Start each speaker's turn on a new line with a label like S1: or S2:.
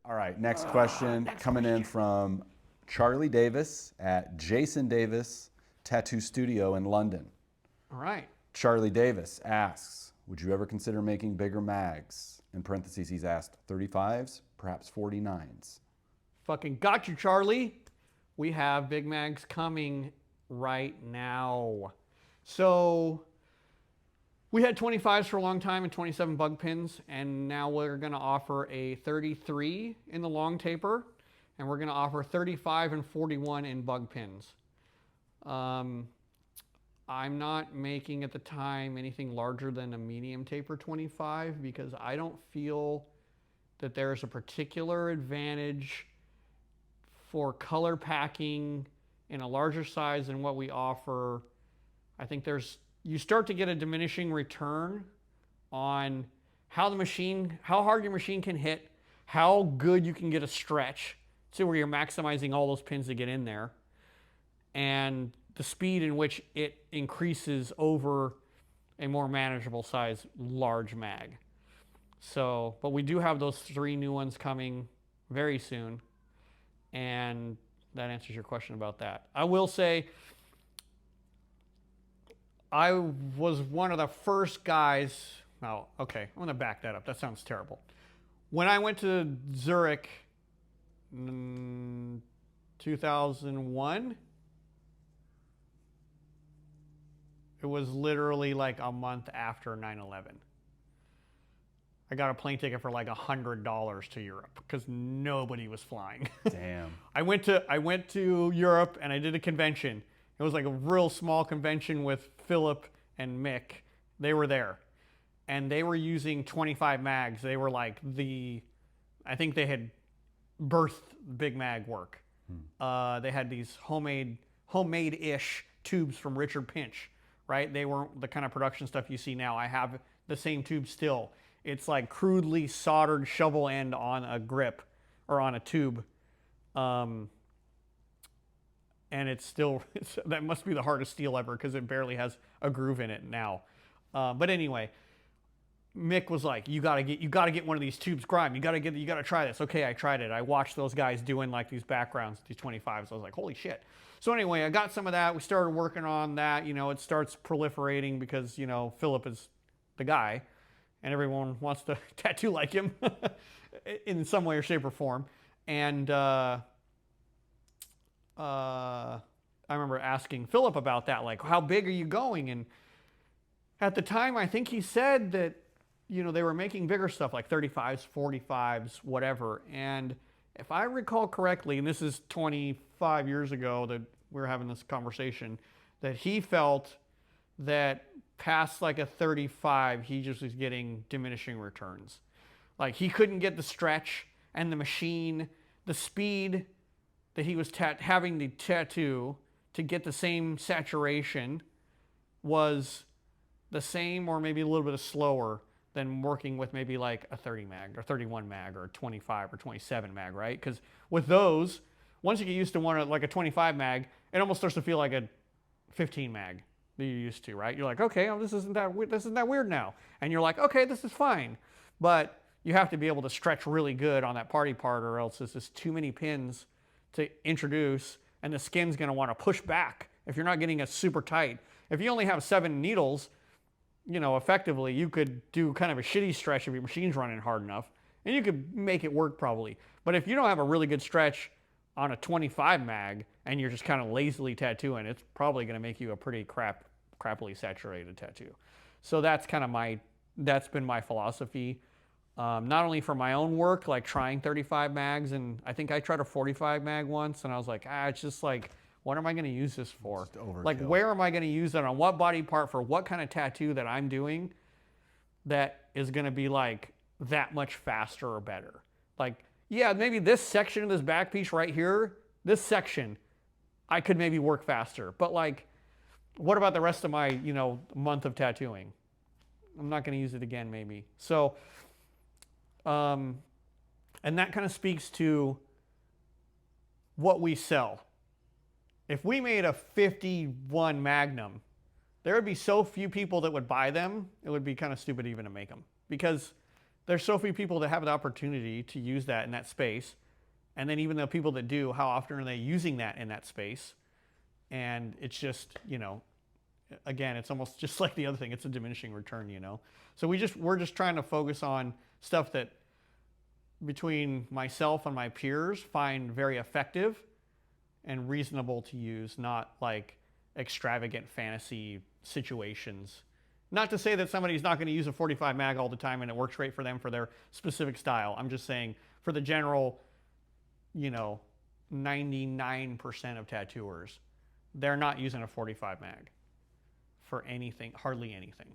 S1: All right, next question coming in from Charlie Davis at Jason Davis Tattoo Studio in London.
S2: All right.
S1: Charlie Davis asks, would you ever consider making bigger mags? In parentheses, he's asked 35s, perhaps 49s.
S2: Fucking got you, Charlie. We have big mags coming right now. So we had 25s for a long time and 27 bug pins, and now we're going to offer a 33 in the long taper, and we're going to offer 35 and 41 in bug pins. I'm not making at the time anything larger than a medium taper 25 because I don't feel that there's a particular advantage for color packing in a larger size than what we offer. I think you start to get a diminishing return on how hard your machine can hit, how good you can get a stretch, so where you're maximizing all those pins to get in there, and the speed in which it increases over a more manageable size large mag. So, but we do have those 3 new ones coming very soon, and that answers your question about that. I will say, I was one of the first guys. Oh, okay, I'm gonna back that up. That sounds terrible. When I went to Zurich in 2001, it was literally like a month after 9/11. I got a plane ticket for like $100 to Europe because nobody was flying.
S1: Damn.
S2: I went to Europe and I did a convention. It was like a real small convention with Philip and Mick. They were there. And they were using 25 mags. They were like I think they had birthed big mag work. They had these homemade-ish tubes from Richard Pinch, right? They weren't the kind of production stuff you see now. I have the same tube still. It's like crudely soldered shovel end on a grip or on a tube. And it's still, that must be the hardest steel ever because it barely has a groove in it now. But anyway, Mick was like, you gotta get one of these tubes, Grime. You gotta try this. Okay, I tried it. I watched those guys doing like these backgrounds, these 25s. I was like, holy shit. So anyway, I got some of that. We started working on that. It starts proliferating because, Philip is the guy and everyone wants to tattoo like him in some way or shape or form. And I remember asking Philip about that, like, how big are you going? And at the time, I think he said that, they were making bigger stuff like 35s, 45s, whatever. And if I recall correctly, and this is 25 years ago that we were having this conversation, that he felt that past like a 35, he just was getting diminishing returns. Like he couldn't get the stretch and the machine, the speed that he was having the tattoo to get the same saturation was the same or maybe a little bit slower than working with maybe like a 30 mag or 31 mag or a 25 or 27 mag, right? Because with those, once you get used to one like a 25 mag, it almost starts to feel like a 15 mag that you're used to, right? You're like, okay, this isn't that weird now. And you're like, okay, this is fine. But you have to be able to stretch really good on that party part or else it's just too many pins to introduce and the skin's gonna wanna push back if you're not getting it super tight. If you only have 7 needles, effectively you could do kind of a shitty stretch if your machine's running hard enough and you could make it work probably. But if you don't have a really good stretch on a 25 mag and you're just kind of lazily tattooing, it's probably gonna make you a pretty crappily saturated tattoo. So that's kind of that's been my philosophy. Not only for my own work, like trying 35 mags, and I think I tried a 45 mag once and I was like, it's just like, what am I going to use this for? Like, where am I going to use it on what body part for what kind of tattoo that I'm doing that is going to be like that much faster or better? Like, yeah, maybe this section of this back piece right here, this section, I could maybe work faster. But like, what about the rest of my, month of tattooing? I'm not going to use it again, maybe. So, and that kind of speaks to what we sell. If we made a 51 Magnum, there would be so few people that would buy them, it would be kind of stupid even to make them. Because there's so few people that have the opportunity to use that in that space. And then even the people that do, how often are they using that in that space? And it's just, again, it's almost just like the other thing. It's a diminishing return, So we're just trying to focus on stuff that between myself and my peers find very effective and reasonable to use, not like extravagant fantasy situations. Not to say that somebody's not going to use a 45 mag all the time and it works great for them for their specific style. I'm just saying for the general, 99% of tattooers, they're not using a 45 mag for anything, hardly anything.